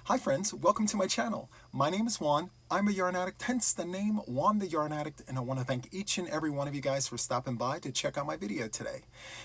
Hi friends, welcome to my channel. My name is Juan. I'm a yarn addict, hence the name Juan the Yarn Addict, and I want to thank each and every one of you guys for stopping by to check out my video today.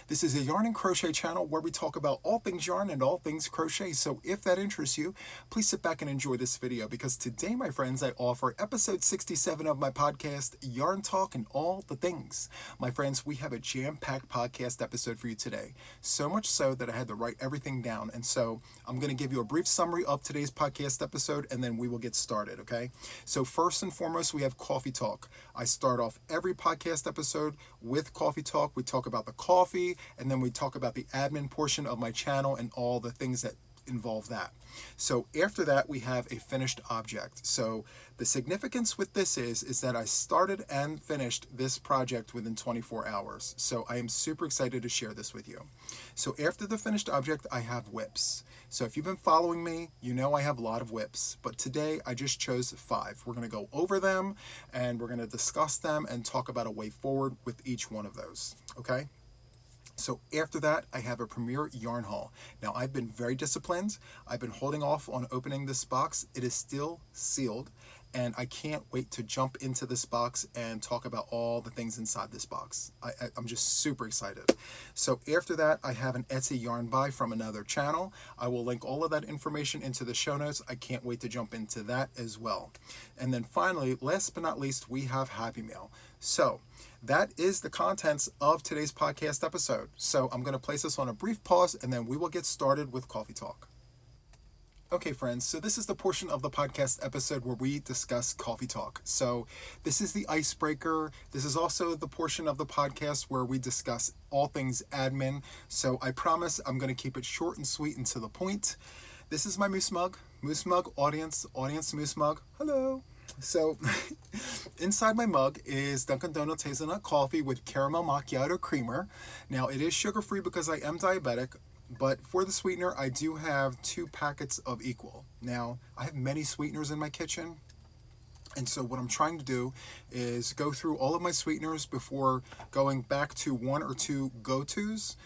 This is a yarn and crochet channel where we talk about all things yarn and all things crochet, so if that interests you, please sit back and enjoy this video because today, my friends, I offer episode 67 of my podcast, Yarn Talk and All the Things. My friends, we have a jam-packed podcast episode for you today, so much so that I had to write everything down, and so I'm going to give you a brief summary of today's podcast episode and then we will get started, okay? So first and foremost, we have coffee talk. I start off every podcast episode with coffee talk. We talk about the coffee, and then we talk about the admin portion of my channel and all the things that involve that. So after that, we have a finished object. So the significance with this is that I started and finished this project within 24 hours. So I am super excited to share this with you. So after the finished object, I have whips. So if you've been following me, you know I have a lot of whips, but today I just chose 5. We're going to go over them and we're going to discuss them and talk about a way forward with each one of those. Okay? So after that, I have a premiere yarn haul. Now, I've been very disciplined. I've been holding off on opening this box. It is still sealed, and I can't wait to jump into this box and talk about all the things inside this box. I'm just super excited. So after that, I have an Etsy yarn buy from another channel. I will link all of that information into the show notes. I can't wait to jump into that as well. And then finally, last but not least, we have Happy Mail. So that is the contents of today's podcast episode. So I'm going to place this on a brief pause and then we will get started with coffee talk. Okay, friends, so this is the portion of the podcast episode where we discuss coffee talk. So this is the icebreaker. This is also the portion of the podcast where we discuss all things admin. So I promise I'm going to keep it short and sweet and to the point. This is my Moose Mug audience Moose Mug. Hello. So inside my mug is Dunkin' Donuts hazelnut coffee with caramel macchiato creamer. Now it is sugar-free because I am diabetic, but for the sweetener I do have 2 packets of equal. Now I have many sweeteners in my kitchen, and so what I'm trying to do is go through all of my sweeteners before going back to 1 or 2 go-tos.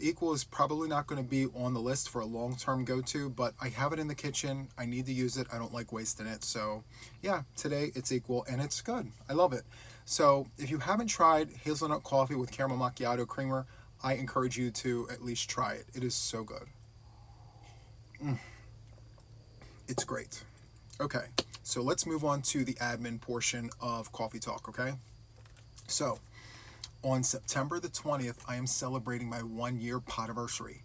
Equal is probably not going to be on the list for a long-term go-to, but I have it in the kitchen. I need to use it. I don't like wasting it. So yeah, today it's Equal and it's good. I love it. So if you haven't tried hazelnut coffee with caramel macchiato creamer, I encourage you to at least try it. It is so good. It's great. Okay, so let's move on to the admin portion of Coffee Talk, okay? So on September the 20th, I am celebrating my 1-year podiversary.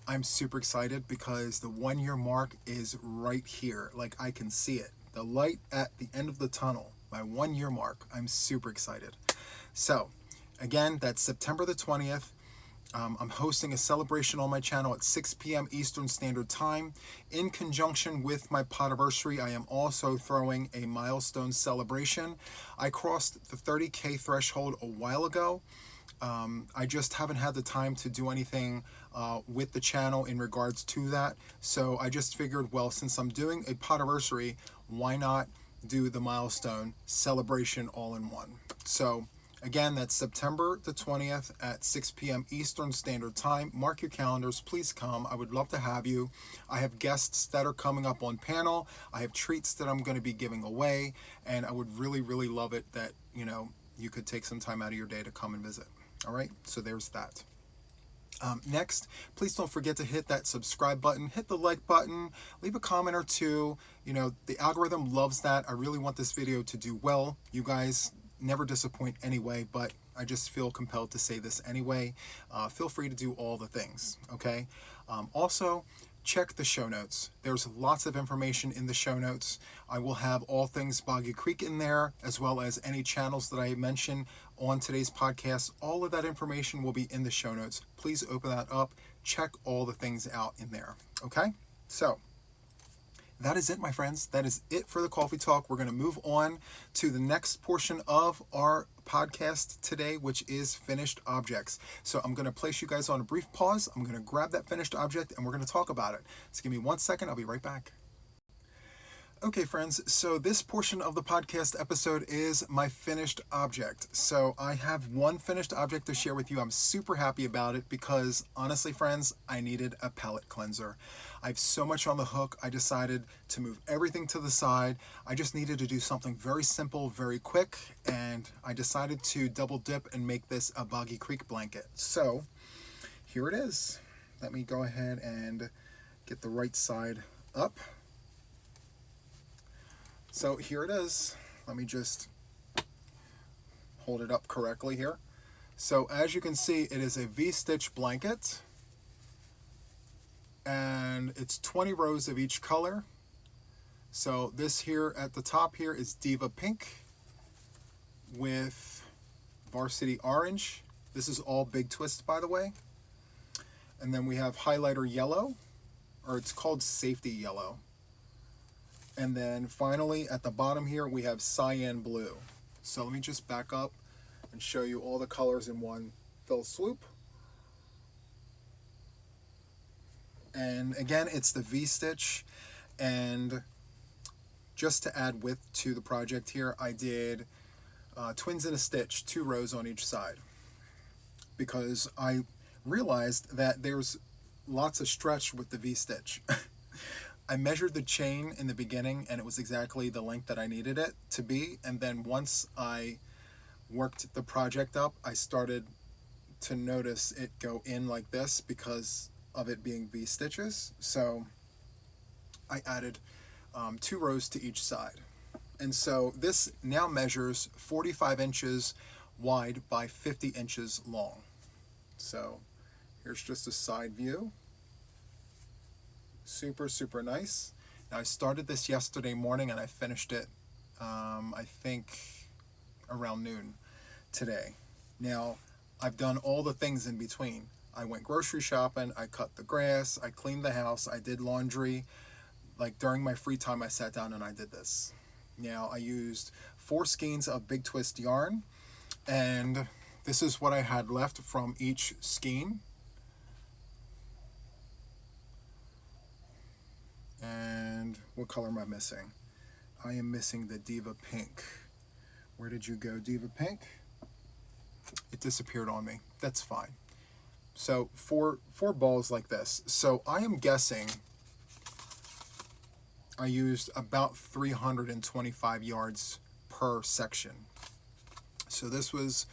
I'm super excited because the 1-year mark is right here. Like, I can see it. The light at the end of the tunnel. My 1-year mark. I'm super excited. So, again, that's September the 20th. I'm hosting a celebration on my channel at 6 p.m. Eastern Standard Time. In conjunction with my podiversary, I am also throwing a milestone celebration. I crossed the 30K threshold a while ago. I just haven't had the time to do anything with the channel in regards to that. So I just figured, well, since I'm doing a podiversary, why not do the milestone celebration all in one? So again, that's September the 20th at 6 p.m. Eastern Standard Time. Mark your calendars. Please come. I would love to have you. I have guests that are coming up on panel. I have treats that I'm going to be giving away. And I would really, really love it that, you could take some time out of your day to come and visit. All right? So there's that. Next, please don't forget to hit that subscribe button, hit the like button, leave a comment or two. The algorithm loves that. I really want this video to do well. You guys never disappoint anyway, but I just feel compelled to say this anyway. Feel free to do all the things, okay? Also, check the show notes. There's lots of information in the show notes. I will have all things Boggy Creek in there, as well as any channels that I mention on today's podcast. All of that information will be in the show notes. Please open that up. Check all the things out in there, okay? So that is it, my friends. That is it for the coffee talk. We're going to move on to the next portion of our podcast today, which is finished objects. So I'm going to place you guys on a brief pause. I'm going to grab that finished object and we're going to talk about it. So give me 1 second. I'll be right back. Okay, friends, so this portion of the podcast episode is my finished object. So I have one finished object to share with you. I'm super happy about it because, honestly, friends, I needed a palette cleanser. I have so much on the hook, I decided to move everything to the side. I just needed to do something very simple, very quick, and I decided to double dip and make this a Boggy Creek blanket. So here it is. Let me go ahead and get the right side up. So here it is. Let me just hold it up correctly here. So as you can see, it is a V-stitch blanket, and it's 20 rows of each color. So this here at the top here is Diva Pink with Varsity Orange. This is all big twist, by the way. And then we have Highlighter Yellow, or it's called Safety Yellow. And then finally at the bottom here we have Cyan Blue. So let me just back up and show you all the colors in one fell swoop. And again, it's the V-stitch. And just to add width to the project here, I did twins in a stitch, 2 rows on each side, because I realized that there's lots of stretch with the V-stitch. I measured the chain in the beginning and it was exactly the length that I needed it to be. And then once I worked the project up, I started to notice it go in like this because of it being V-stitches. So I added 2 rows to each side. And so this now measures 45 inches wide by 50 inches long. So here's just a side view. Super, super nice. Now I started this yesterday morning and I finished it, I think, around noon today. Now, I've done all the things in between. I went grocery shopping, I cut the grass, I cleaned the house, I did laundry. Like during my free time, I sat down and I did this. Now, I used 4 skeins of big twist yarn, and this is what I had left from each skein. And what color am I missing? I am missing the Diva Pink. Where did you go, Diva Pink? It disappeared on me. That's fine. So 4 balls like this. So I am guessing I used about 325 yards per section. So this was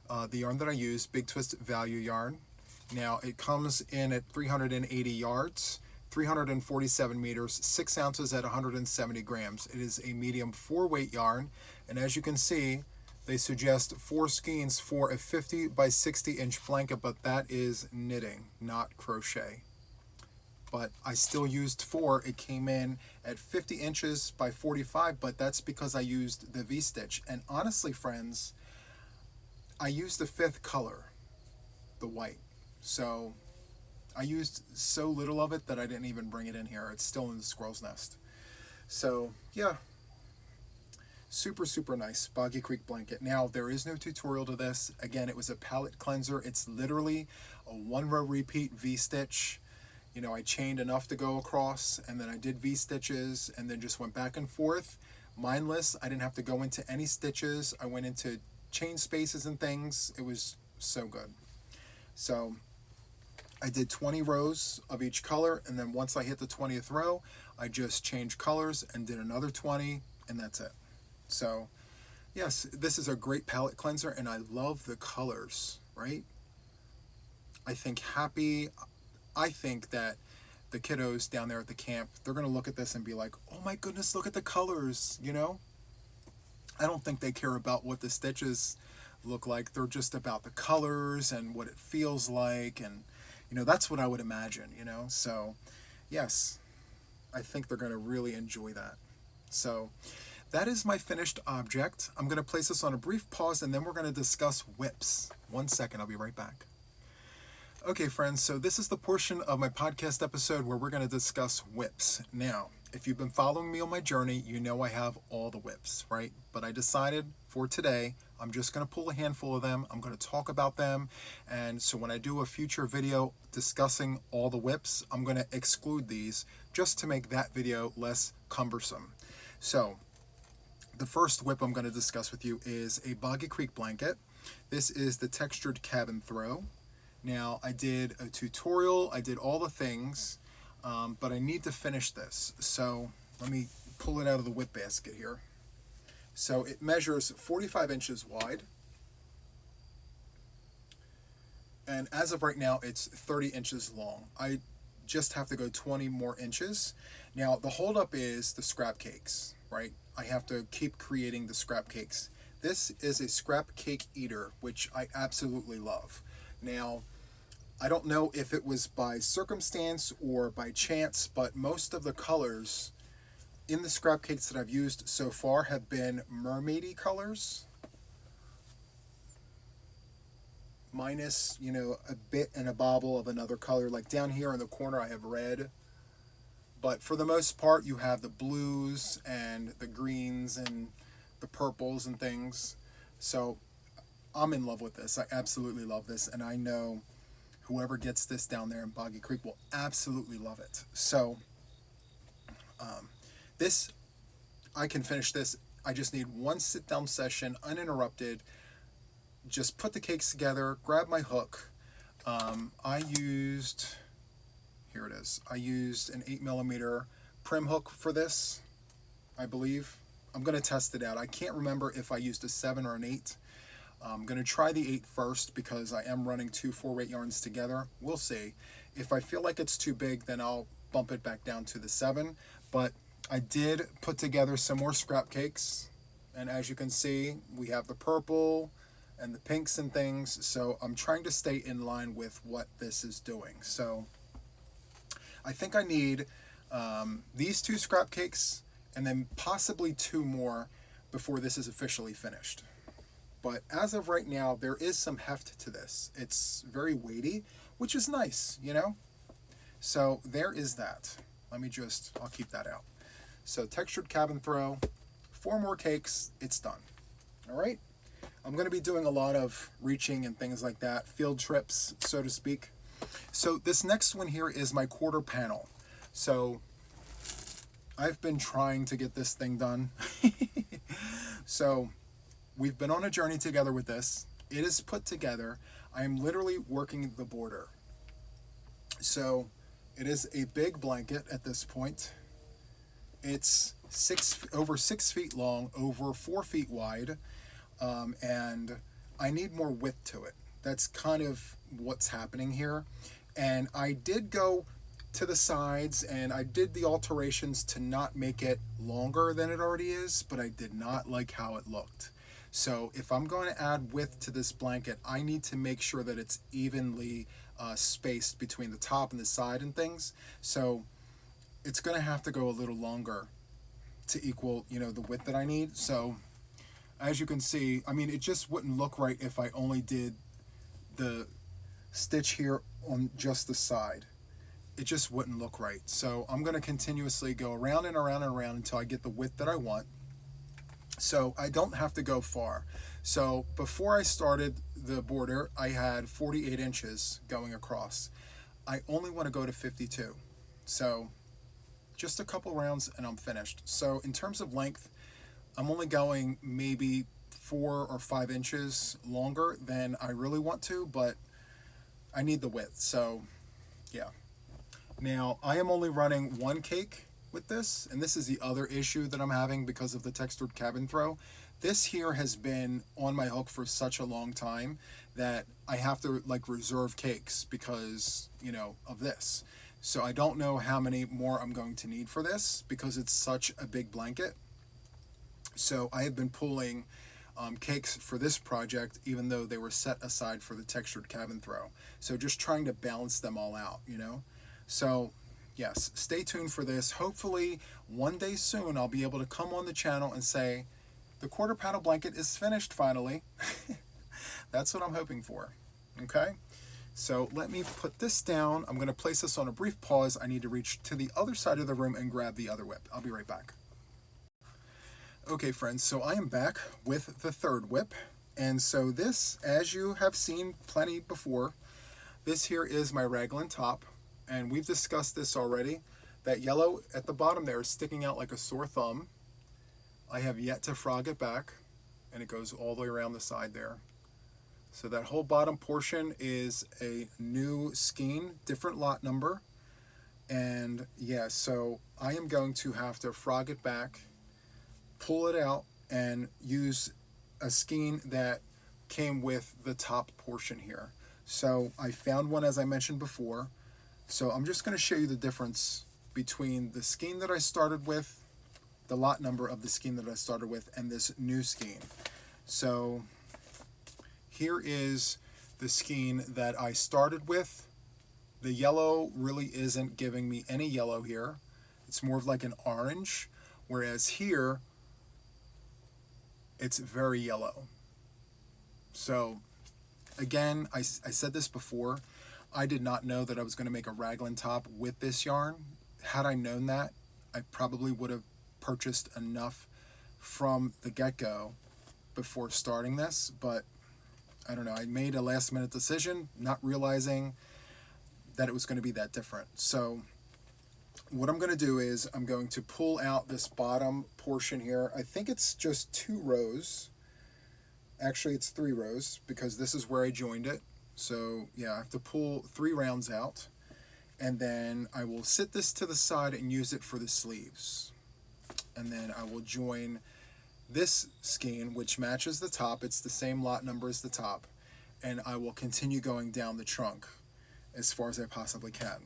the yarn that I used, Big Twist Value yarn. Now it comes in at 380 yards. 347 meters, 6 ounces at 170 grams. It is a medium 4-weight yarn, and as you can see, they suggest 4 skeins for a 50 by 60 inch blanket, but that is knitting, not crochet. But I still used 4. It came in at 50 inches by 45, but that's because I used the V-stitch. And honestly, friends, I used the 5th color, the white. So I used so little of it that I didn't even bring it in here. It's still in the squirrel's nest. So yeah, super, super nice Boggy Creek blanket. Now there is no tutorial to this. Again, it was a palette cleanser. It's literally a 1-row repeat V-stitch. You know, I chained enough to go across, and then I did V-stitches, and then just went back and forth. Mindless. I didn't have to go into any stitches. I went into chain spaces and things. It was so good. So I did 20 rows of each color, and then once I hit the 20th row, I just changed colors and did another 20, and that's it. So yes, this is a great palette cleanser, and I love the colors, right? I think that the kiddos down there at the camp, they're going to look at this and be like, oh my goodness, look at the colors, you know? I don't think they care about what the stitches look like. They're just about the colors and what it feels like, and you know, that's what I would imagine, you know? So, yes, I think they're going to really enjoy that. So, that is my finished object. I'm going to place this on a brief pause, and then we're going to discuss whips. 1 second, I'll be right back. Okay, friends, so this is the portion of my podcast episode where we're going to discuss whips. Now, if you've been following me on my journey, you know I have all the whips, right? But I decided for today, I'm just going to pull a handful of them. I'm going to talk about them. And so when I do a future video discussing all the whips, I'm going to exclude these just to make that video less cumbersome. So the first whip I'm going to discuss with you is a Boggy Creek blanket. This is the textured cabin throw. Now, I did a tutorial, I did all the things, but I need to finish this. So let me pull it out of the whip basket here. So it measures 45 inches wide. And as of right now, it's 30 inches long. I just have to go 20 more inches. Now, the holdup is the scrap cakes, right? I have to keep creating the scrap cakes. This is a scrap cake eater, which I absolutely love. Now, I don't know if it was by circumstance or by chance, but most of the colors in the scrap cakes that I've used so far have been mermaidy colors, minus, a bit and a bobble of another color. Like down here in the corner, I have red. But for the most part, you have the blues and the greens and the purples and things. So I'm in love with this. I absolutely love this. And I know whoever gets this down there in Boggy Creek will absolutely love it. So I can finish this. I just need one sit-down session, uninterrupted. Just put the cakes together, grab my hook. I used an 8mm prim hook for this, I believe. I'm going to test it out. I can't remember if I used a 7 or an 8. I'm going to try the 8 first because I am running 2 4-weight yarns together. We'll see. If I feel like it's too big, then I'll bump it back down to the 7. But I did put together some more scrap cakes. And as you can see, we have the purple and the pinks and things. So I'm trying to stay in line with what this is doing. So I think I need these 2 scrap cakes and then possibly 2 more before this is officially finished. But as of right now, there is some heft to this. It's very weighty, which is nice, So there is that. I'll keep that out. So textured cabin throw, 4 more cakes, it's done. All right? I'm going to be doing a lot of reaching and things like that, field trips, so to speak. So this next one here is my quarter panel. So I've been trying to get this thing done. So we've been on a journey together with this. It is put together. I am literally working the border. So it is a big blanket at this point. It's over 6 feet long, over 4 feet wide, and I need more width to it. That's kind of what's happening here. And I did go to the sides and I did the alterations to not make it longer than it already is, but I did not like how it looked. So if I'm going to add width to this blanket, I need to make sure that it's evenly spaced between the top and the side and things. So it's going to have to go a little longer to equal, the width that I need. So as you can see, it just wouldn't look right if I only did the stitch here on just the side. It just wouldn't look right. So I'm going to continuously go around and around and around until I get the width that I want. So I don't have to go far. So before I started the border, I had 48 inches going across. I only want to go to 52. So just a couple rounds and I'm finished. So in terms of length, I'm only going maybe 4 or 5 inches longer than I really want to, but I need the width. So yeah. Now I am only running 1 cake with this, and this is the other issue that I'm having because of the textured cabin throw. This here has been on my hook for such a long time that I have to reserve cakes because of this. So I don't know how many more I'm going to need for this because it's such a big blanket. So I have been pulling cakes for this project even though they were set aside for the textured cabin throw. So just trying to balance them all out, So yes, stay tuned for this. Hopefully one day soon I'll be able to come on the channel and say, the quarter panel blanket is finished finally. That's what I'm hoping for. Okay? So let me put this down. I'm going to place this on a brief pause. I need to reach to the other side of the room and grab the other whip. I'll be right back. Okay, friends, so I am back with the third whip. And so this, as you have seen plenty before, this here is my raglan top. And we've discussed this already. That yellow at the bottom there is sticking out like a sore thumb. I have yet to frog it back, and it goes all the way around the side there. So that whole bottom portion is a new skein, different lot number. And yeah, so I am going to have to frog it back, pull it out, and use a skein that came with the top portion here. So I found one, as I mentioned before. So I'm just going to show you the difference between the skein that I started with, the lot number of the skein that I started with, and this new skein. So here is the skein that I started with. The yellow really isn't giving me any yellow here. It's more of like an orange, whereas here it's very yellow. So again, I said this before, I did not know that I was going to make a raglan top with this yarn. Had I known that, I probably would have purchased enough from the get-go before starting this, but I don't know, I made a last minute decision, not realizing that it was going to be that different. So what I'm going to do is I'm going to pull out this bottom portion here. I think it's just 2 rows. Actually, it's 3 rows because this is where I joined it. So yeah, I have to pull 3 rounds out, and then I will sit this to the side and use it for the sleeves. And then I will join this skein, which matches the top. It's the same lot number as the top. And I will continue going down the trunk as far as I possibly can.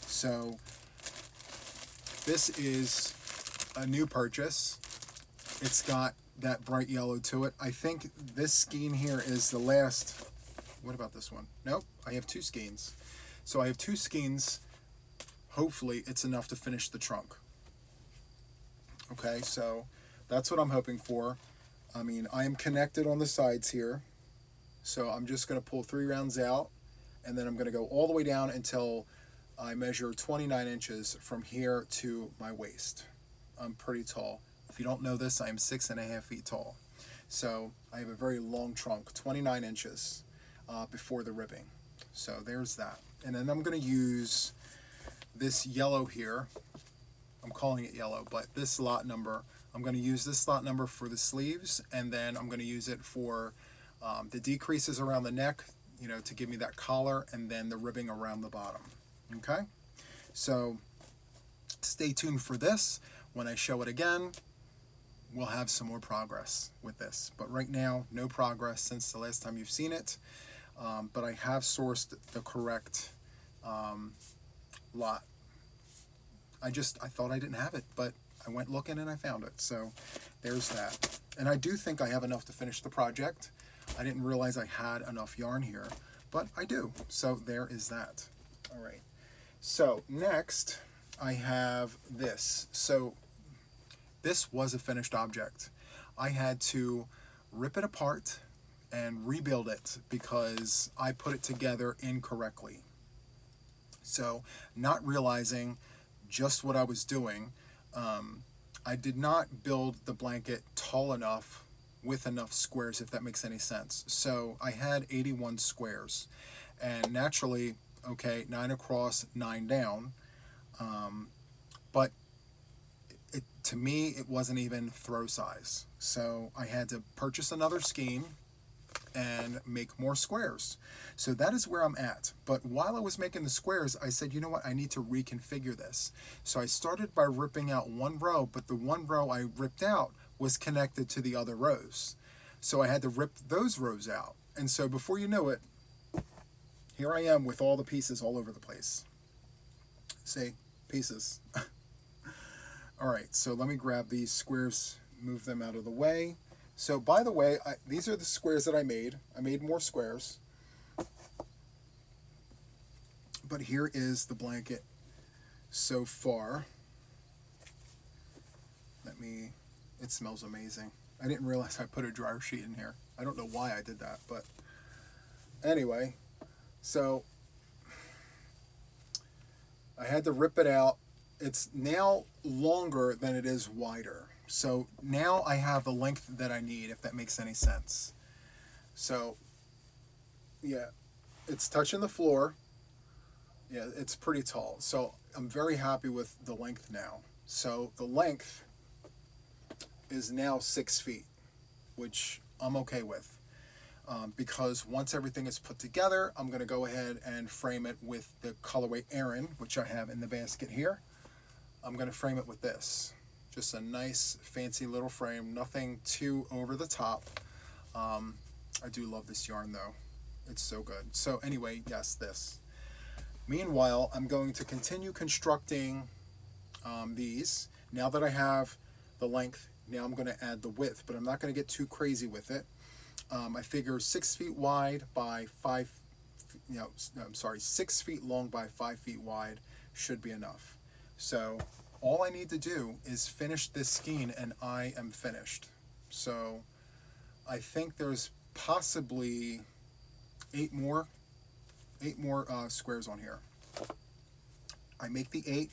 So this is a new purchase. It's got that bright yellow to it. I think this skein here is the last. What about this one? Nope, I have 2 skeins. So I have 2 skeins. Hopefully it's enough to finish the trunk. Okay, so that's what I'm hoping for. I mean, I am connected on the sides here. So I'm just going to pull 3 rounds out, and then I'm going to go all the way down until I measure 29 inches from here to my waist. I'm pretty tall. If you don't know this, I am 6.5 feet tall. So I have a very long trunk, 29 inches before the ribbing. So there's that. And then I'm going to use this yellow here. I'm calling it yellow, but this lot number, I'm going to use this lot number for the sleeves, and then I'm going to use it for the decreases around the neck, you know, to give me that collar, and then the ribbing around the bottom. Okay? So stay tuned for this. When I show it again, we'll have some more progress with this. But right now, no progress since the last time you've seen it. But I have sourced the correct lot. I thought I didn't have it, but I went looking and I found it. So there's that. And I do think I have enough to finish the project. I didn't realize I had enough yarn here, but I do. So there is that. All right. So next I have this. So this was a finished object. I had to rip it apart and rebuild it because I put it together incorrectly. So not realizing just what I was doing, I did not build the blanket tall enough with enough squares, if that makes any sense. So I had 81 squares, and naturally, okay, 9 across, 9 down, but to me, it wasn't even throw size. So I had to purchase another skein and make more squares. So that is where I'm at. But while I was making the squares, I said, you know what, I need to reconfigure this. So I started by ripping out 1 row, but the 1 row I ripped out was connected to the other rows. So I had to rip those rows out. And so before you know it, here I am with all the pieces all over the place. See, pieces. All right, so let me grab these squares, move them out of the way. So by the way, these are the squares that I made. I made more squares. But here is the blanket so far. It smells amazing. I didn't realize I put a dryer sheet in here. I don't know why I did that, but anyway, So I had to rip it out. It's now longer than it is wider. So now I have the length that I need, if that makes any sense. So yeah, it's touching the floor. Yeah, it's pretty tall. So I'm very happy with the length now. So the length is now 6 feet, which I'm okay with. Because once everything is put together, I'm going to go ahead and frame it with the colorway Aaron, which I have in the basket here. I'm going to frame it with this. Just a nice, fancy little frame, nothing too over the top. I do love this yarn, though. It's so good. So anyway, yes, this. Meanwhile, I'm going to continue constructing these. Now that I have the length, now I'm going to add the width, but I'm not going to get too crazy with it. I figure 6 feet wide by 6 feet long by 5 feet wide should be enough. So all I need to do is finish this skein and I am finished. So I think there's possibly 8 more squares on here. I make the 8,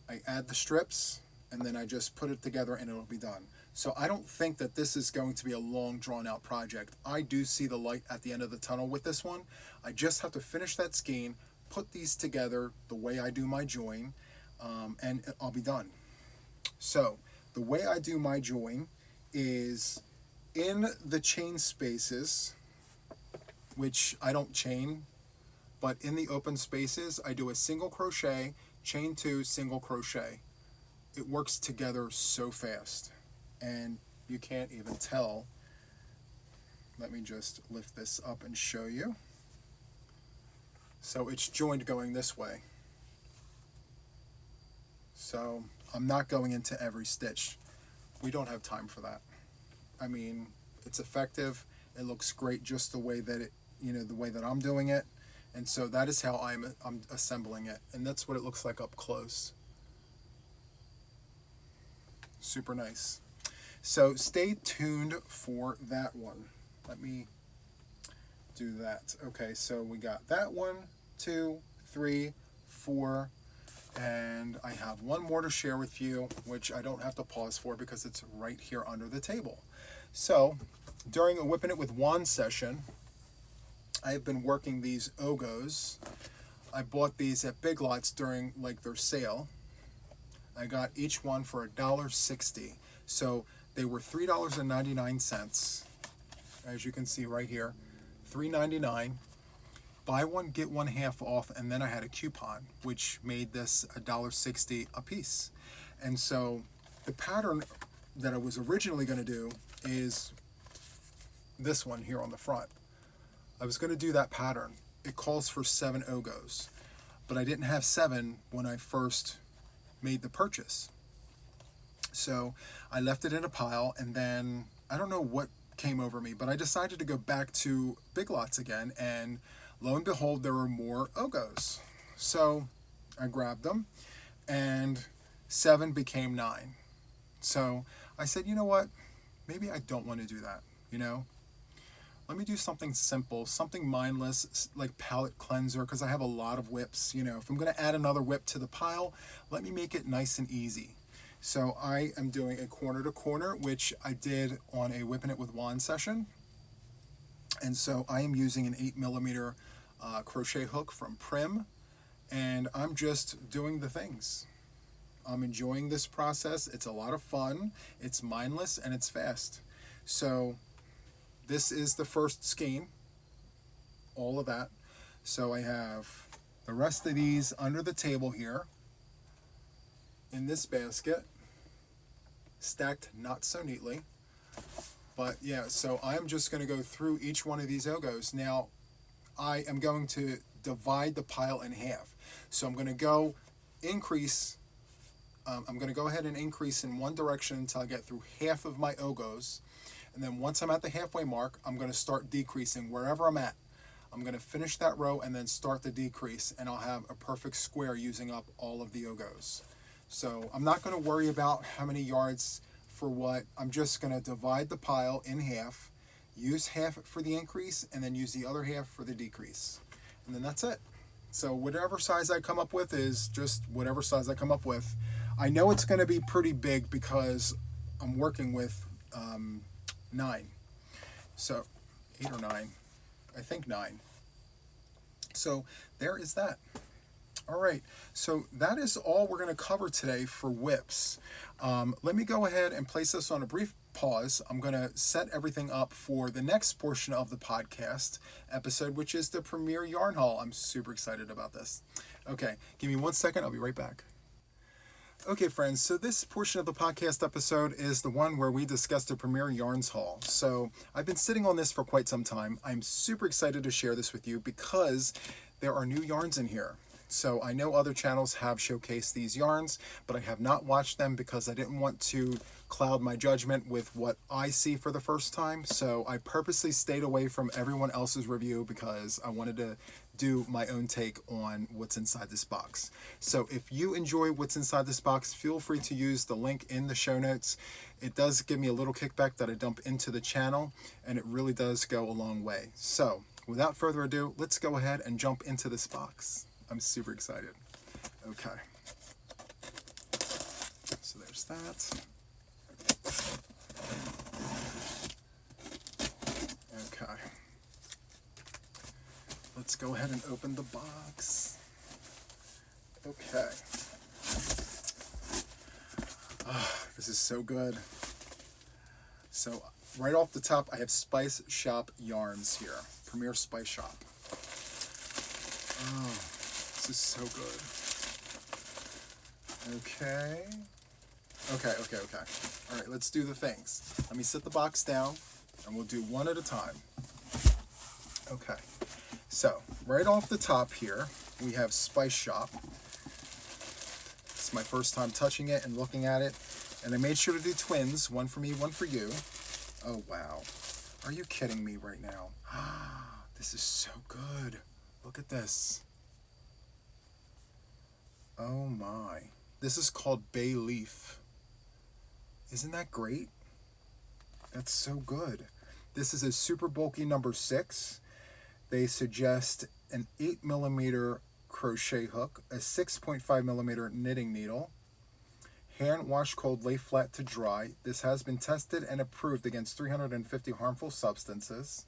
I add the strips, and then I just put it together and it'll be done. So I don't think that this is going to be a long drawn out project. I do see the light at the end of the tunnel with this one. I just have to finish that skein, put these together the way I do my join, and I'll be done. So the way I do my join is in the chain spaces, which I don't chain, but in the open spaces, I do a single crochet, chain 2, single crochet. It works together so fast, and you can't even tell. Let me just lift this up and show you. So it's joined going this way. So I'm not going into every stitch. We don't have time for that. I mean, it's effective. It looks great just the way that the way that I'm doing it. And so that is how I'm assembling it. And that's what it looks like up close. Super nice. So stay tuned for that one. Let me do that. Okay, so we got that 1, 2, 3, 4, and I have one more to share with you, which I don't have to pause for because it's right here under the table. So during a Whipping It with Juan session, I've been working these Ogos. I bought these at Big Lots during their sale. I got each one for $1.60. So they were $3.99. As you can see right here, $3.99. Buy one, get one half off, and then I had a coupon, which made this $1.60 a piece. And so the pattern that I was originally going to do is this one here on the front. I was going to do that pattern. It calls for 7 Ogos, but I didn't have 7 when I first made the purchase. So I left it in a pile, and then I don't know what came over me, but I decided to go back to Big Lots again, and lo and behold, there were more Ogos. So I grabbed them, and 7 became 9. So I said, you know what? Maybe I don't want to do that, Let me do something simple, something mindless, like palette cleanser, because I have a lot of whips. If I'm going to add another whip to the pile, let me make it nice and easy. So I am doing a corner to corner, which I did on a Whipping It with Juan session. And so I am using an 8mm crochet hook from Prim, and I'm just doing the things. I'm enjoying this process. It's a lot of fun. It's mindless and it's fast. So this is the first skein, all of that. So I have the rest of these under the table here in this basket, stacked not so neatly. But yeah, so I'm just going to go through each one of these Ogos. Now, I am going to divide the pile in half. So I'm going to go increase, I'm going to go ahead and increase in one direction until I get through half of my Ogos. And then once I'm at the halfway mark, I'm going to start decreasing wherever I'm at. I'm going to finish that row and then start the decrease, and I'll have a perfect square using up all of the Ogos. So I'm not going to worry about how many yards for what. I'm just going to divide the pile in half, use half for the increase, and then use the other half for the decrease. And then that's it. So whatever size I come up with is just whatever size I come up with. I know it's going to be pretty big because I'm working with 9. So 8 or 9. I think 9. So there is that. All right, so that is all we're going to cover today for whips. Let me go ahead and place this on a brief pause. I'm going to set everything up for the next portion of the podcast episode, which is the premiere yarn haul. I'm super excited about this. Okay, give me 1 second. I'll be right back. Okay, friends, so this portion of the podcast episode is the one where we discuss the premiere yarns haul. So I've been sitting on this for quite some time. I'm super excited to share this with you because there are new yarns in here. So I know other channels have showcased these yarns, but I have not watched them because I didn't want to cloud my judgment with what I see for the first time. So I purposely stayed away from everyone else's review because I wanted to do my own take on what's inside this box. So if you enjoy what's inside this box, feel free to use the link in the show notes. It does give me a little kickback that I dump into the channel, and it really does go a long way. So without further ado, let's go ahead and jump into this box. I'm super excited. Okay. So there's that. Okay. Let's go ahead and open the box. Okay. Oh, this is so good. So right off the top, I have Spice Shop yarns here. Premier Spice Shop. Oh, this is so good. Okay. Okay. All right, let's do the things. Let me set the box down, and we'll do one at a time. Okay. So, right off the top here, we have Spice Shop. It's my first time touching it and looking at it. And I made sure to do twins, one for me, one for you. Oh, wow. Are you kidding me right now? This is so good. Look at this. Oh my. This is called Bay Leaf. Isn't that great? That's so good. This is a super bulky number 6. They suggest an 8mm crochet hook, a 6.5mm knitting needle, hand wash cold, lay flat to dry. This has been tested and approved against 350 harmful substances.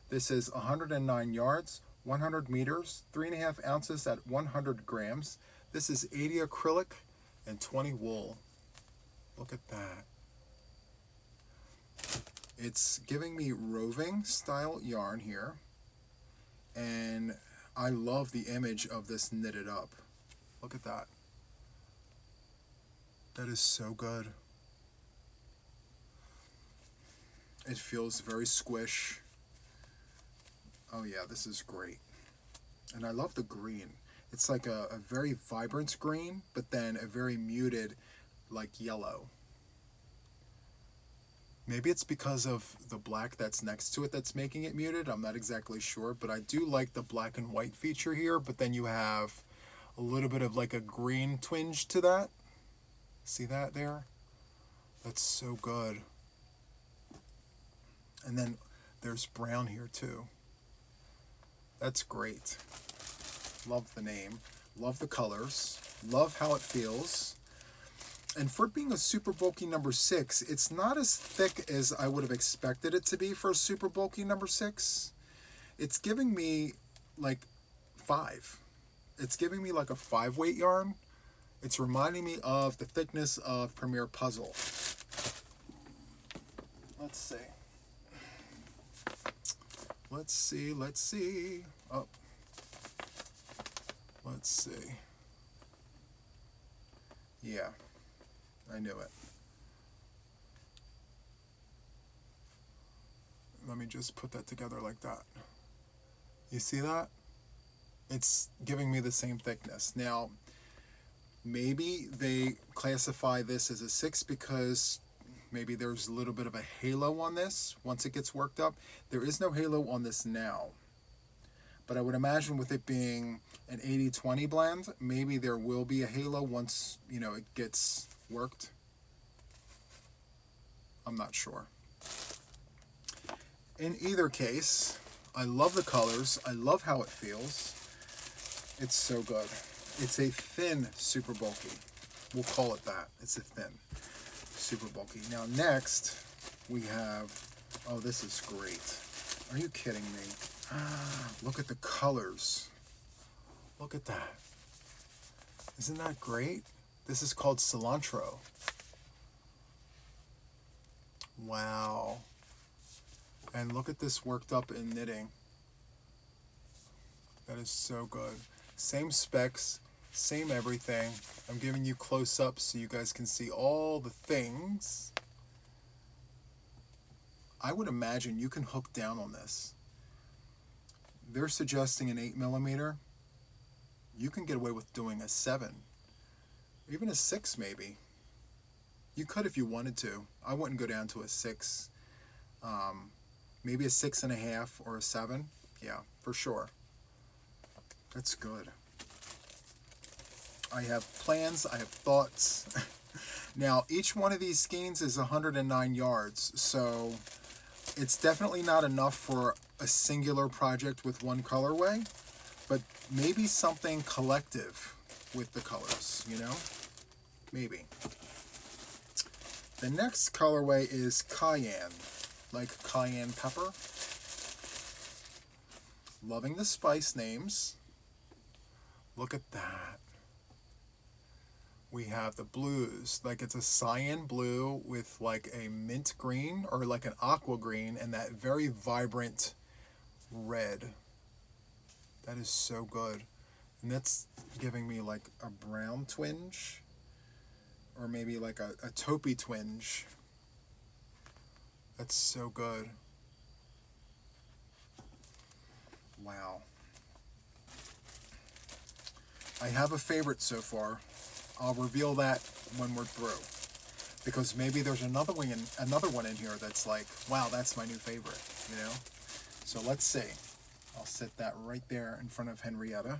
This is 109 yards, 100 meters, 3.5 ounces at 100 grams. This is 80 acrylic and 20 wool. Look at that. It's giving me roving style yarn here. And I love the image of this knitted up. Look at that. That is so good. It feels very squish. Oh yeah, this is great. And I love the green. It's like a very vibrant green, but then a very muted, like yellow. Maybe it's because of the black that's next to it that's making it muted. I'm not exactly sure, but I do like the black and white feature here, but then you have a little bit of like a green twinge to that. See that there? That's so good. And then there's brown here too. That's great. Love the name. Love the colors. Love how it feels. And for it being a super bulky number 6, it's not as thick as I would have expected it to be for a super bulky number 6. It's giving me like 5. It's giving me like a 5-weight yarn. It's reminding me of the thickness of Premier Puzzle. Let's see. Let's see. Oh. Let's see. Yeah. I knew it. Let me just put that together like that. You see that? It's giving me the same thickness. Now, maybe they classify this as a 6 because maybe there's a little bit of a halo on this once it gets worked up. There is no halo on this now. But I would imagine with it being an 80-20 blend, maybe there will be a halo once, it gets worked. I'm not sure. In either case, I love the colors. I love how it feels. It's so good. It's a thin super bulky. We'll call it that. It's a thin super bulky. Now next we have, oh, this is great. Are you kidding me? Look at the colors. Look at that. Isn't that great? This is called cilantro. Wow. And look at this worked up in knitting. That is so good. Same specs, same everything. I'm giving you close-ups so you guys can see all the things. I would imagine you can hook down on this. They're suggesting an 8mm. You can get away with doing a 7. Even a 6 maybe. You could if you wanted to. I wouldn't go down to a 6. Maybe a 6.5 or a 7. Yeah, for sure. That's good. I have plans, I have thoughts. Now, each one of these skeins is 109 yards, so it's definitely not enough for a singular project with one colorway, but maybe something collective with the colors, you know? Maybe. The next colorway is cayenne, like cayenne pepper. Loving the spice names. Look at that. We have the blues, like it's a cyan blue with like a mint green or like an aqua green and that very vibrant red. That is so good. And that's giving me like a brown twinge or maybe like a taupey twinge. That's so good. Wow. I have a favorite so far. I'll reveal that when we're through, because maybe there's another one in here that's like, wow, that's my new favorite, you know? So let's see. I'll set that right there in front of Henrietta.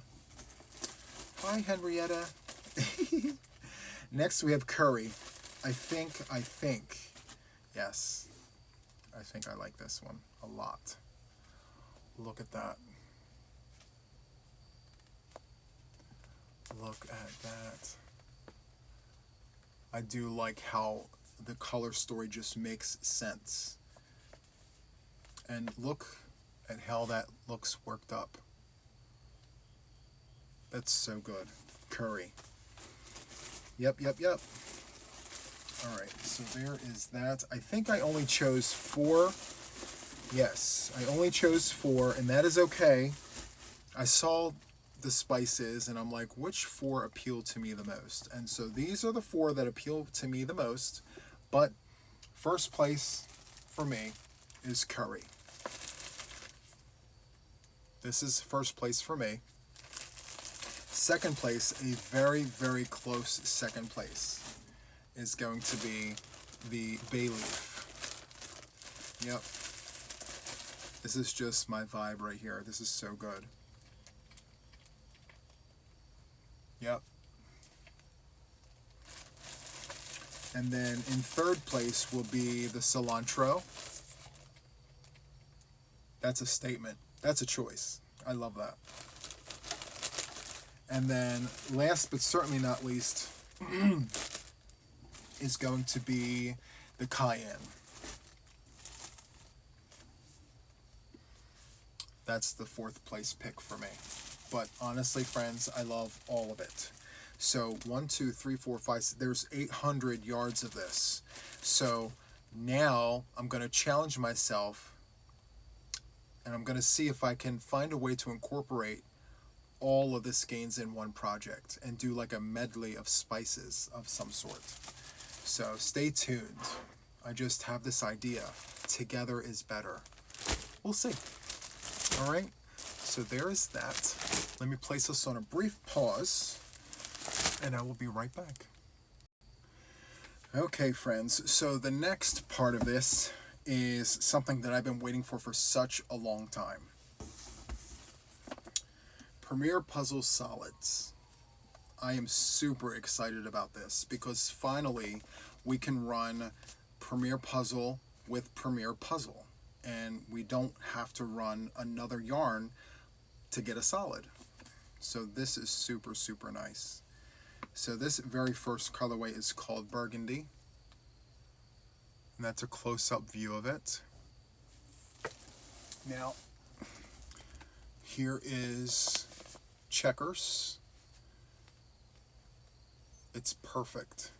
Hi, Henrietta. Next we have curry. I think, yes, I think I like this one a lot. Look at that. Look at that. I do like how the color story just makes sense. And look at how that looks worked up. That's so good. Curry. Yep. Alright, so there is that. I think I only chose 4. Yes, I only chose 4, and that is okay. I saw the spices and I'm like, which 4 appeal to me the most? And so these are the 4 that appeal to me the most, but first place for me is curry. This is first place for me. Second place, a very, very close second place, is going to be the bay leaf. Yep. This is just my vibe right here. This is so good. Yep. And then in third place will be the cilantro. That's a statement. That's a choice. I love that. And then last but certainly not least is going to be the cayenne. That's the 4th place pick for me. But honestly, friends, I love all of it. So 1, 2, 3, 4, 5, 6, there's 800 yards of this. So now I'm going to challenge myself and I'm going to see if I can find a way to incorporate all of the skeins in one project and do like a medley of spices of some sort. So stay tuned. I just have this idea. Together is better. We'll see. All right. So there is that. Let me place this on a brief pause, and I will be right back. Okay, friends, so the next part of this is something that I've been waiting for such a long time. Premier Puzzle Solids. I am super excited about this because finally we can run Premier Puzzle with Premier Puzzle, and we don't have to run another yarn to get a solid. So this is super, super nice. So this very first colorway is called Burgundy. And that's a close-up view of it. Now, here is Checkers. It's perfect.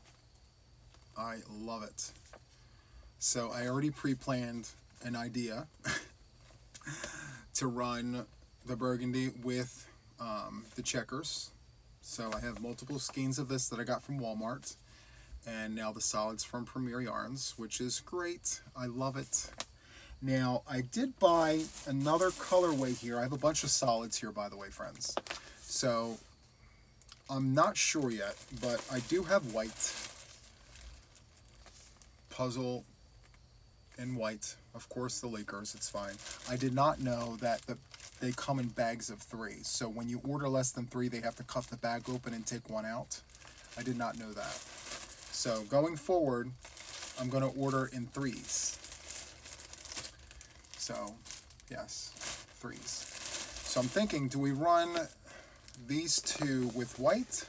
I love it. So I already pre-planned an idea to run the Burgundy with the Checkers. So I have multiple skeins of this that I got from Walmart, and now the solids from Premier Yarns, which is great. I love it. Now I did buy another colorway here. I have a bunch of solids here, by the way, friends. So I'm not sure yet, but I do have white puzzle in white. Of course, the Lakers, it's fine. I did not know that they come in bags of 3. So when you order less than 3, they have to cut the bag open and take one out. I did not know that. So going forward, I'm going to order in 3s. So, yes, 3s. So I'm thinking, do we run these 2 with white,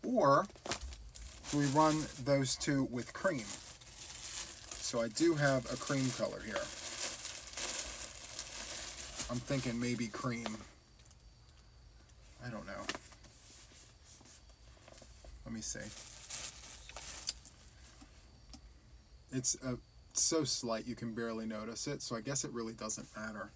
or do we run those 2 with cream? So I do have a cream color here. I'm thinking maybe cream. I don't know. Let me see. It's so slight you can barely notice it, so I guess it really doesn't matter.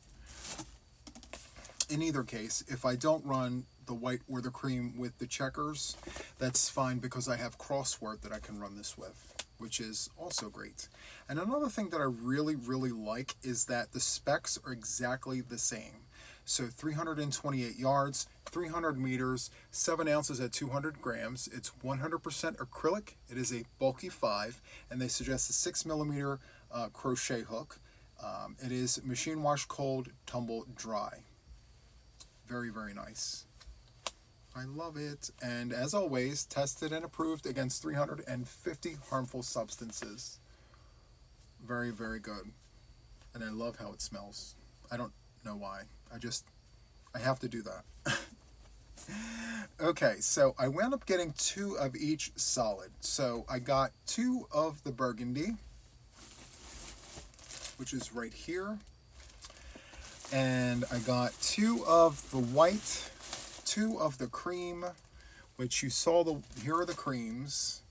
In either case, if I don't run the white or the cream with the Checkers, that's fine, because I have crossword that I can run this with, which is also great. And another thing that I really, really like is that the specs are exactly the same. So 328 yards, 300 meters, 7 ounces at 200 grams. It's 100% acrylic. It is a bulky 5, and they suggest a 6mm crochet hook. It is machine wash cold, tumble dry. Very, very nice. I love it. And as always, tested and approved against 350 harmful substances. Very, very good. And I love how it smells. I don't know why. I have to do that. Okay, so I wound up getting 2 of each solid. So I got 2 of the Burgundy, which is right here. And I got 2 of the white, 2 of the cream, which you saw here are the creams,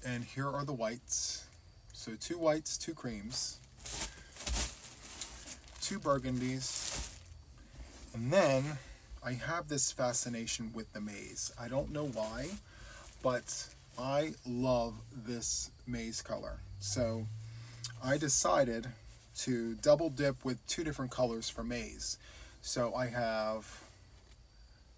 and here are the whites. So 2 whites, 2 creams, 2 burgundies, and then I have this fascination with the maize. I don't know why, but I love this maize color. So I decided to double dip with 2 different colors for maize. So I have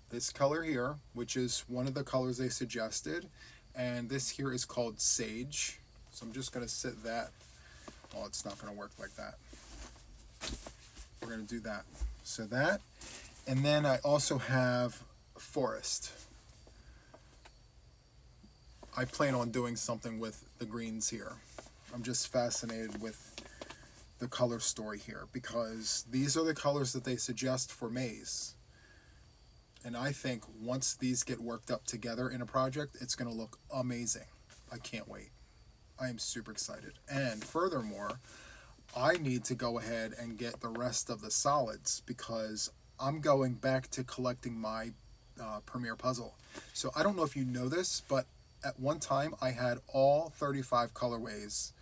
this color here, which is one of the colors they suggested, and this here is called Sage. So I'm just going to sit that. Oh, it's not going to work like that. We're going to do that. So that, and then I also have Forest. I plan on doing something with the greens here. I'm just fascinated with the color story here, because these are the colors that they suggest for maize. And I think once these get worked up together in a project, it's going to look amazing. I can't wait. I am super excited. And furthermore, I need to go ahead and get the rest of the solids, because I'm going back to collecting my Premier puzzle. So I don't know if you know this, but at one time I had all 35 colorways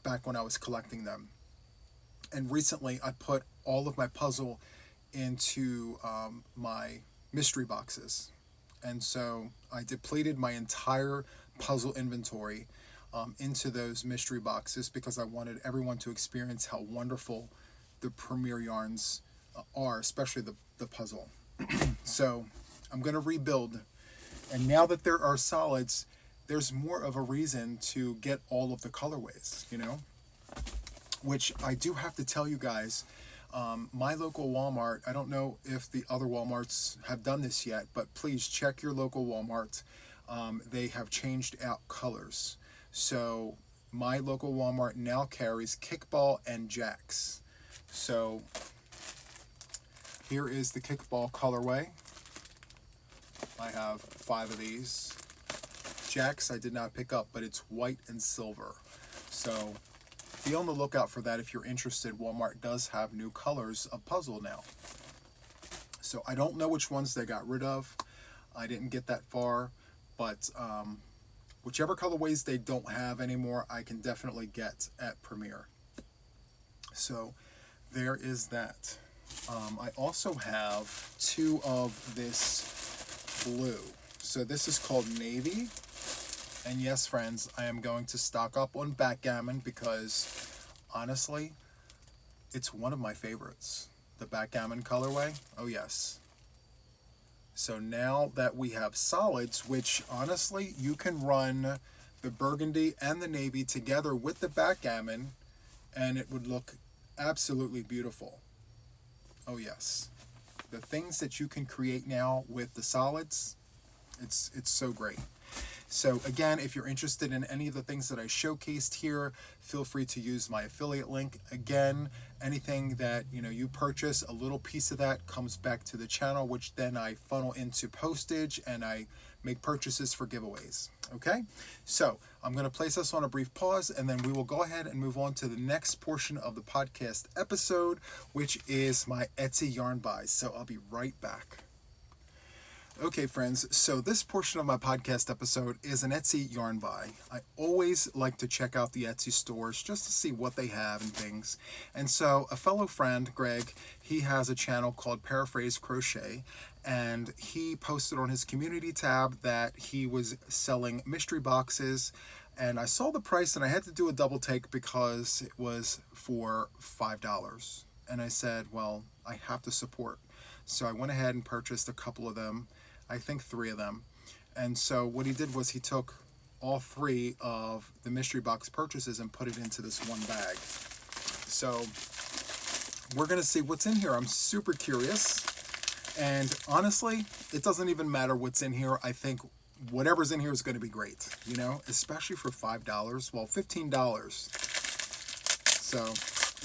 back when I was collecting them. And recently I put all of my puzzle into my mystery boxes. And so I depleted my entire puzzle inventory into those mystery boxes, because I wanted everyone to experience how wonderful the Premier yarns are, especially the puzzle. So I'm going to rebuild. And now that there are solids, there's more of a reason to get all of the colorways, you know? Which I do have to tell you guys, my local Walmart, I don't know if the other Walmarts have done this yet, but please check your local Walmart. They have changed out colors. So my local Walmart now carries Kickball and Jax. So Here is the kickball colorway. I have 5 of these. Jax I did not pick up, but it's white and silver. So be on the lookout for that if you're interested. Walmart does have new colors of puzzle now. So I don't know which ones they got rid of. I didn't get that far, but whichever colorways they don't have anymore, I can definitely get at Premier. So there is that. I also have 2 of this blue. So this is called Navy. And yes, friends, I am going to stock up on backgammon because, honestly, it's one of my favorites. The backgammon colorway, oh yes. So now that we have solids, which honestly, you can run the burgundy and the navy together with the backgammon, and it would look absolutely beautiful. Oh yes. The things that you can create now with the solids, it's so great. So again, if you're interested in any of the things that I showcased here, feel free to use my affiliate link. Again, anything that you purchase, a little piece of that comes back to the channel, which then I funnel into postage and I make purchases for giveaways. Okay, so I'm going to place us on a brief pause, and then we will go ahead and move on to the next portion of the podcast episode, which is my Etsy yarn buys. So I'll be right back. Okay, friends, so this portion of my podcast episode is an Etsy yarn buy. I always like to check out the Etsy stores just to see what they have and things. And so a fellow friend, Greg, he has a channel called Paraphrase Crochet, and he posted on his community tab that he was selling mystery boxes. And I saw the price and I had to do a double take because it was for $5. And I said, well, I have to support. So I went ahead and purchased a couple of them. I think 3 of them. And so what he did was he took all 3 of the mystery box purchases and put it into this one bag. So we're going to see what's in here. I'm super curious. And honestly, it doesn't even matter what's in here. I think whatever's in here is going to be great, especially for $5. Well, $15. So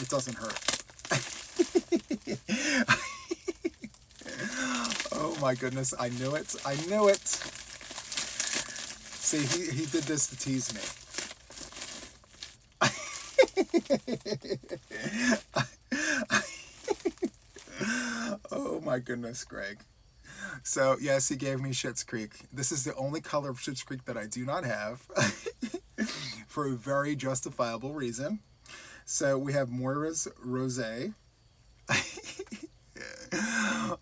it doesn't hurt. Oh my goodness, I knew it. I knew it. See, he did this to tease me. Oh my goodness, Greg. So, yes, he gave me Schitt's Creek. This is the only color of Schitt's Creek that I do not have for a very justifiable reason. So, we have Moira's Rosé.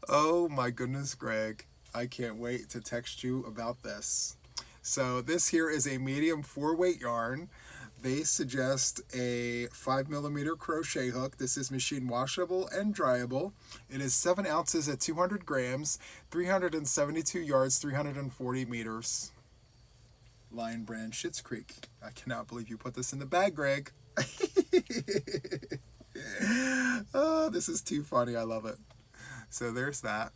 Oh my goodness, Greg. I can't wait to text you about this. So this here is a medium 4-weight yarn. They suggest a 5mm crochet hook. This is machine washable and dryable. It is 7 ounces at 200 grams, 372 yards, 340 meters. Lion brand Schitt's Creek. I cannot believe you put this in the bag, Greg. Oh, this is too funny. I love it. So there's that.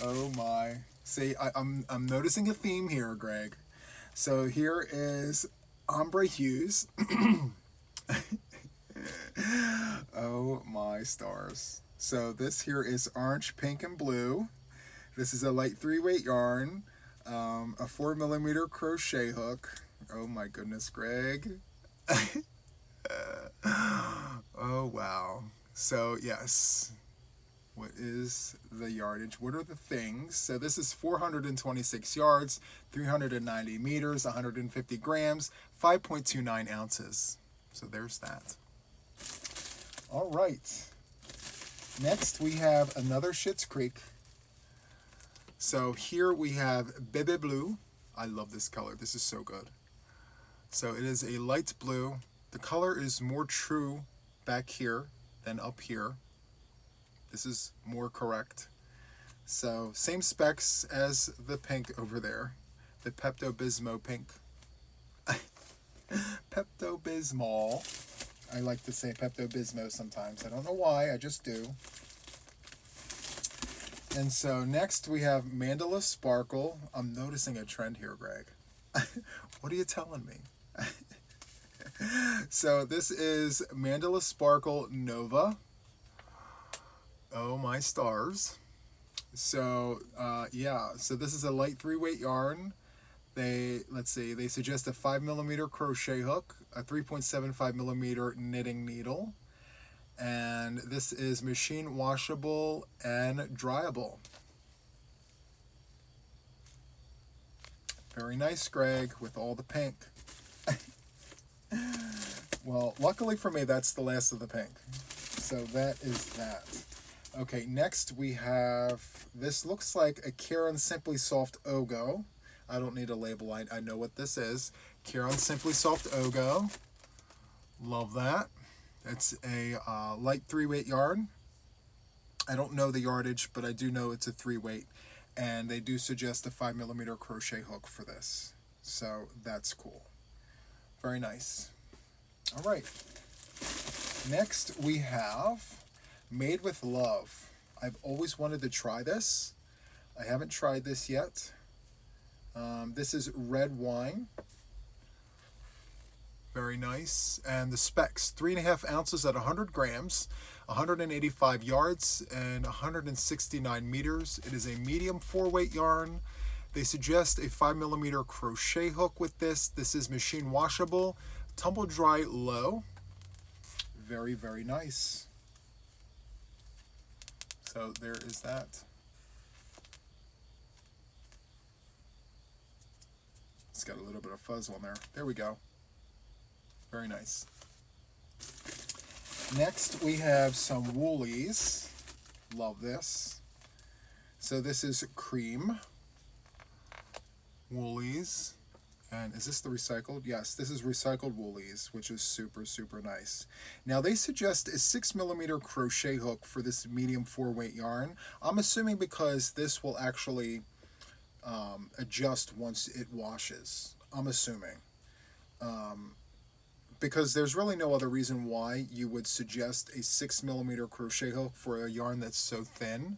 Oh my. See, I'm noticing a theme here, Greg. So here is ombre hues. Oh my stars. So this here is orange, pink, and blue. This is a light 3-weight yarn. A 4mm crochet hook. Oh my goodness, Greg. Oh wow. So yes, what is the yardage? What are the things? So this is 426 yards, 390 meters, 150 grams, 5.29 ounces. So there's that. All right. Next we have another Schitt's Creek. So here we have Bebe Blue. I love this color. This is so good. So it is a light blue. The color is more true back here than up here. This is more correct. So same specs as the pink over there, the Pepto-Bismol pink. Pepto-Bismol. I like to say Pepto-Bismol sometimes. I don't know why, I just do. And so next we have Mandala Sparkle. I'm noticing a trend here, Greg. What are you telling me? So this is Mandala Sparkle Nova. Oh my stars. So yeah, so this is a light 3-weight yarn. Let's see, they suggest a 5mm crochet hook, a 3.75mm knitting needle, and this is machine washable and dryable. Very nice, Greg, with all the pink. Well, luckily for me, that's the last of the pink. So that is that. Okay, next we have, this looks like a Karen Simply Soft Ogo. I don't need a label, I know what this is. Karen Simply Soft Ogo. Love that. It's a light 3-weight yarn. I don't know the yardage, but I do know it's a 3-weight. And they do suggest a 5mm crochet hook for this. So that's cool. Very nice. All right. Next we have Made with Love. I've always wanted to try this. I haven't tried this yet. This is red wine. Very nice. And the specs, 3.5 ounces at 100 grams, 185 yards, and 169 meters. It is a medium 4-weight yarn. They suggest a 5mm crochet hook with this. This is machine washable, tumble dry low. Very, very nice. So there is that. It's got a little bit of fuzz on there. There we go. Very nice. Next we have some woolies. Love this. So this is cream woolies. And is this the recycled? Yes, this is recycled woolies, which is super, super nice. Now they suggest a 6mm crochet hook for this medium 4-weight yarn. I'm assuming because this will actually adjust once it washes. I'm assuming. Because there's really no other reason why you would suggest a 6mm crochet hook for a yarn that's so thin.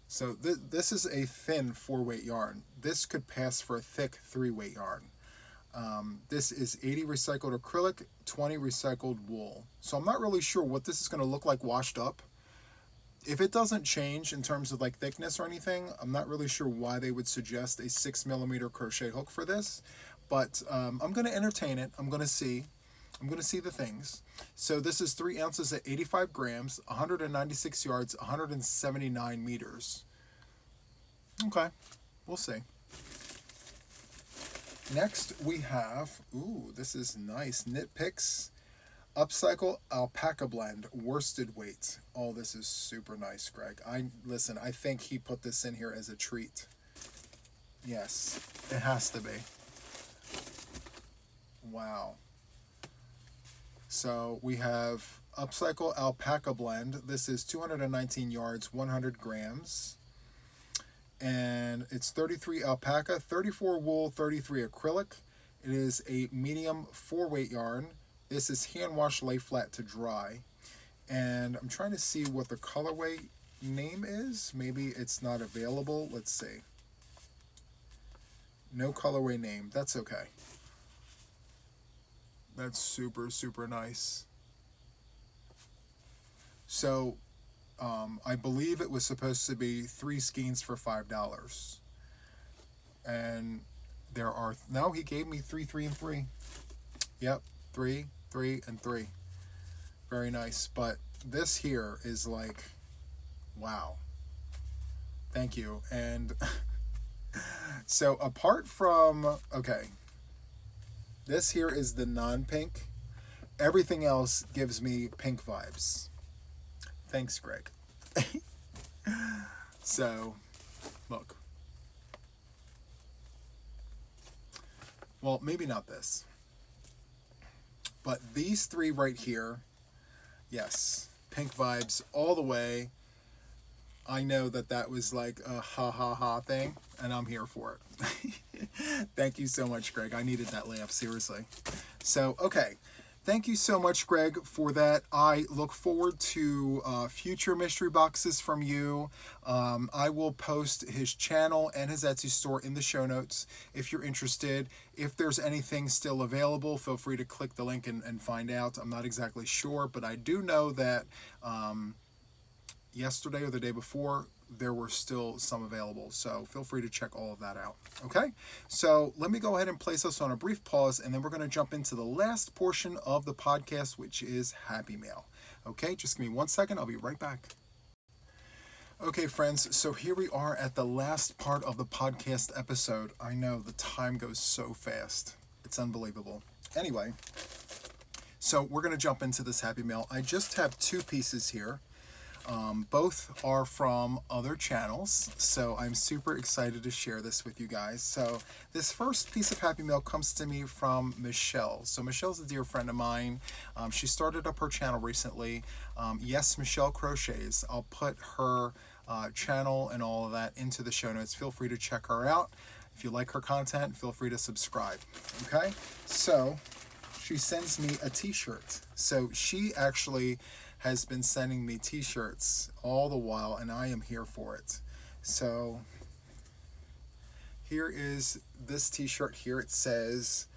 So this is a thin 4-weight yarn. This could pass for a thick 3-weight yarn. This is 80 recycled acrylic, 20 recycled wool. So I'm not really sure what this is going to look like washed up. If it doesn't change in terms of like thickness or anything, I'm not really sure why they would suggest a 6mm crochet hook for this. But I'm going to entertain it. I'm going to see. I'm going to see the things. So this is 3 ounces at 85 grams, 196 yards, 179 meters. Okay, we'll see. Next we have, ooh, this is nice. Knit Picks Upcycle Alpaca Blend Worsted Weight. Oh, this is super nice, Greg. Listen, I think he put this in here as a treat. Yes, it has to be. Wow. So we have Upcycle Alpaca Blend. This is 219 yards, 100 grams. And it's 33 alpaca, 34 wool, 33 acrylic. It is a medium 4-weight yarn. This is hand wash, lay flat to dry. And I'm trying to see what the colorway name is. Maybe it's not available. Let's see. No colorway name. That's okay. That's super, super nice. So, I believe it was supposed to be 3 skeins for $5. And there are, no, he gave me 3, 3, and 3. Yep, 3, 3, and 3. Very nice. But this here is like, wow. Thank you. And so apart from, okay, this here is the non-pink. Everything else gives me pink vibes. Thanks, Greg. So, look. Well, maybe not this. But these 3 right here, yes, pink vibes all the way. I know that that was like a ha ha ha thing, and I'm here for it. Thank you so much, Greg. I needed that laugh, seriously. So, okay. Thank you so much, Greg, for that. I look forward to future mystery boxes from you. I will post his channel and his Etsy store in the show notes if you're interested. If there's anything still available, feel free to click the link and find out. I'm not exactly sure, but I do know that yesterday or the day before, there were still some available. So feel free to check all of that out. Okay, so let me go ahead and place us on a brief pause, and then we're going to jump into the last portion of the podcast, which is Happy Mail. Okay, just give me 1 second. I'll be right back. Okay, friends, so here we are at the last part of the podcast episode. I know the time goes so fast. It's unbelievable. Anyway, so we're going to jump into this Happy Mail. I just have 2 pieces here. Both are from other channels, so I'm super excited to share this with you guys. So this first piece of Happy Mail comes to me from Michelle. So Michelle's a dear friend of mine. She started up her channel recently. Yes, Michelle Crochets. I'll put her channel and all of that into the show notes. Feel free to check her out. If you like her content, feel free to subscribe. Okay, so she sends me a t-shirt. So she actually has been sending me t-shirts all the while, and I am here for it. So here is this t-shirt here. It says,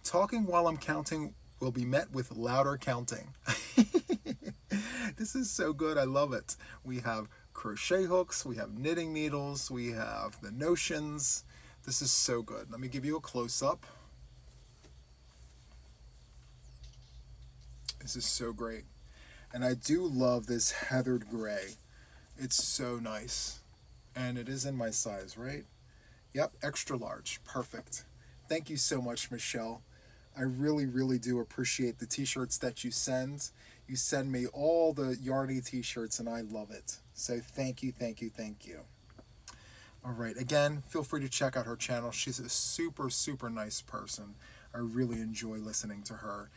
"Talking while I'm counting will be met with louder counting." This is so good. I love it. We have crochet hooks, we have knitting needles, we have the notions. This is so good. Let me give you a close-up. This is so great. And I do love this heathered gray. It's so nice. And it is in my size, right? Yep, extra large. Perfect. Thank you so much, Michelle. I really, really do appreciate the t-shirts that you send. You send me all the Yarny t-shirts, and I love it. So thank you, thank you, thank you. All right, again, feel free to check out her channel. She's a super, super nice person. I really enjoy listening to her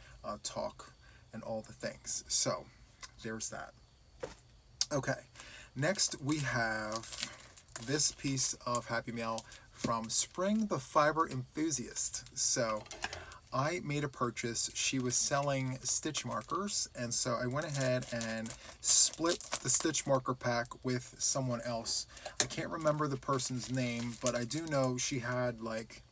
talk and all the things. So there's that. Okay, next we have this piece of Happy Mail from Spring the Fiber Enthusiast. So I made a purchase. She was selling stitch markers, and so I went ahead and split the stitch marker pack with someone else. I can't remember the person's name, but I do know she had like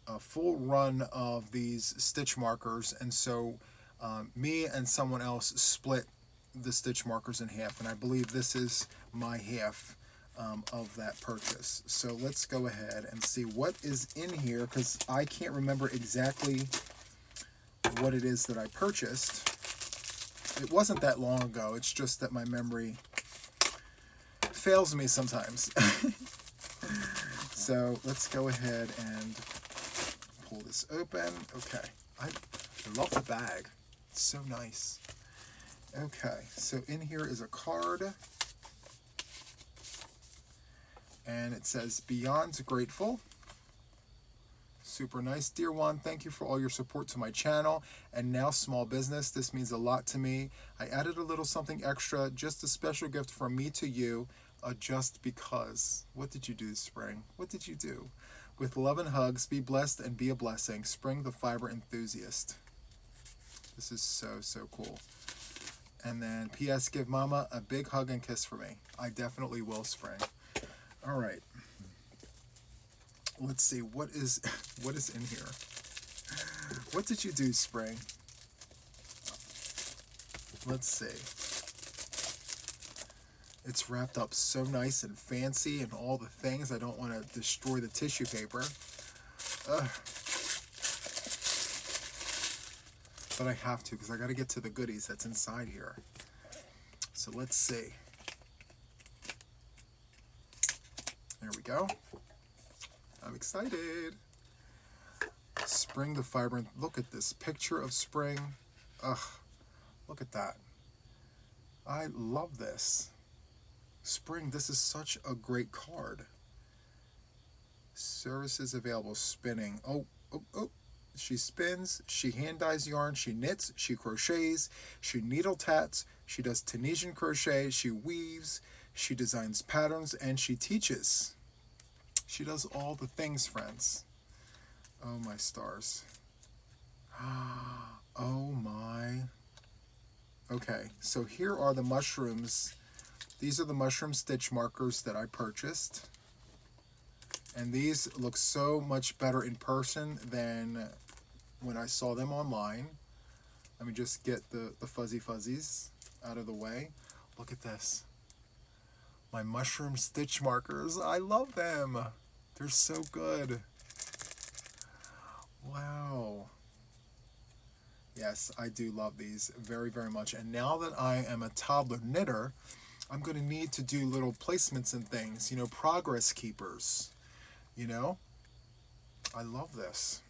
a full run of these stitch markers, and so me and someone else split the stitch markers in half, and I believe this is my half of that purchase. So let's go ahead and see what is in here, because I can't remember exactly what it is that I purchased. It wasn't that long ago. It's just that my memory fails me sometimes. So let's go ahead and pull this open. Okay, I love the bag. It's so nice. Okay, so in here is a card, and it says, "Beyond grateful." Super nice. "Dear Juan, thank you for all your support to my channel and now small business. This means a lot to me. I added a little something extra, just a special gift from me to you, just because." What did you do, Spring? What did you do? "With love and hugs, be blessed and be a blessing. Spring the Fiber Enthusiast." This is so, so cool. And then, "P.S. Give Mama a big hug and kiss for me." I definitely will, Spring. All right. Let's see, what is in here? What did you do, Spring? Let's see. It's wrapped up so nice and fancy and all the things. I don't want to destroy the tissue paper. Ugh. But I have to, because I got to get to the goodies that's inside here. So let's see. There we go. I'm excited. Spring the Fiber. Look at this picture of Spring. Ugh, look at that. I love this. Spring, this is such a great card. Services available. Spinning. Oh. She spins, she hand dyes yarn, she knits, she crochets, she needle tats, she does Tunisian crochet, she weaves, she designs patterns, and she teaches. She does all the things, friends. Oh, my stars. Oh my. Okay, so here are the mushrooms. These are the mushroom stitch markers that I purchased. And these look so much better in person than when I saw them online. Let me just get the fuzzy fuzzies out of the way. Look at this. My mushroom stitch markers. I love them. They're so good. Wow. Yes, I do love these very, very much. And now that I am a toddler knitter, I'm going to need to do little placements and things, you know, progress keepers, you know. I love this.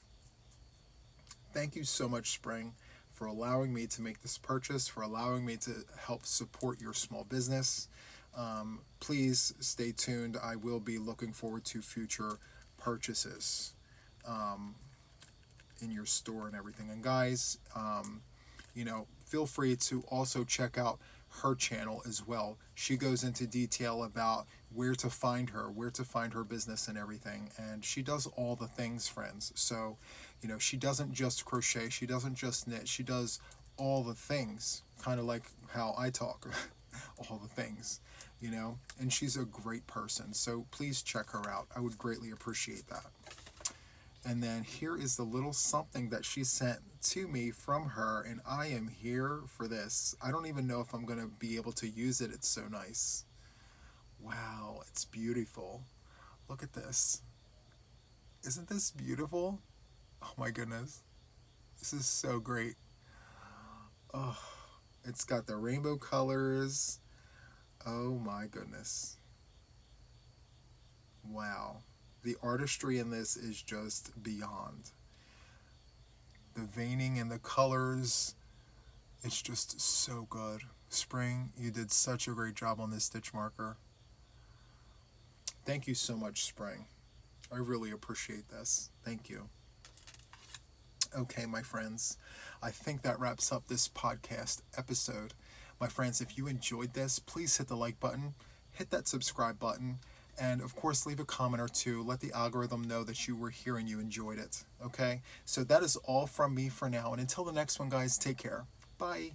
Thank you so much, Spring, for allowing me to make this purchase, for allowing me to help support your small business. Please stay tuned. I will be looking forward to future purchases in your store and everything. And guys, you know, feel free to also check out her channel as well. She goes into detail about where to find her business and everything. And she does all the things, friends. So, you know, she doesn't just crochet, she doesn't just knit, she does all the things, kind of like how I talk, all the things, you know, and she's a great person. So please check her out. I would greatly appreciate that. And then here is the little something that she sent to me from her, and I am here for this. I don't even know if I'm going to be able to use it. It's so nice. Wow, it's beautiful. Look at this. Isn't this beautiful? Oh my goodness. This is so great. Oh, it's got the rainbow colors. Oh my goodness. Wow. The artistry in this is just beyond. The veining and the colors, it's just so good. Spring, you did such a great job on this stitch marker. Thank you so much, Spring. I really appreciate this. Thank you. Okay, my friends, I think that wraps up this podcast episode. My friends, if you enjoyed this, please hit the like button, hit that subscribe button, and of course, leave a comment or two. Let the algorithm know that you were here and you enjoyed it. Okay? So that is all from me for now. And until the next one, guys, take care. Bye.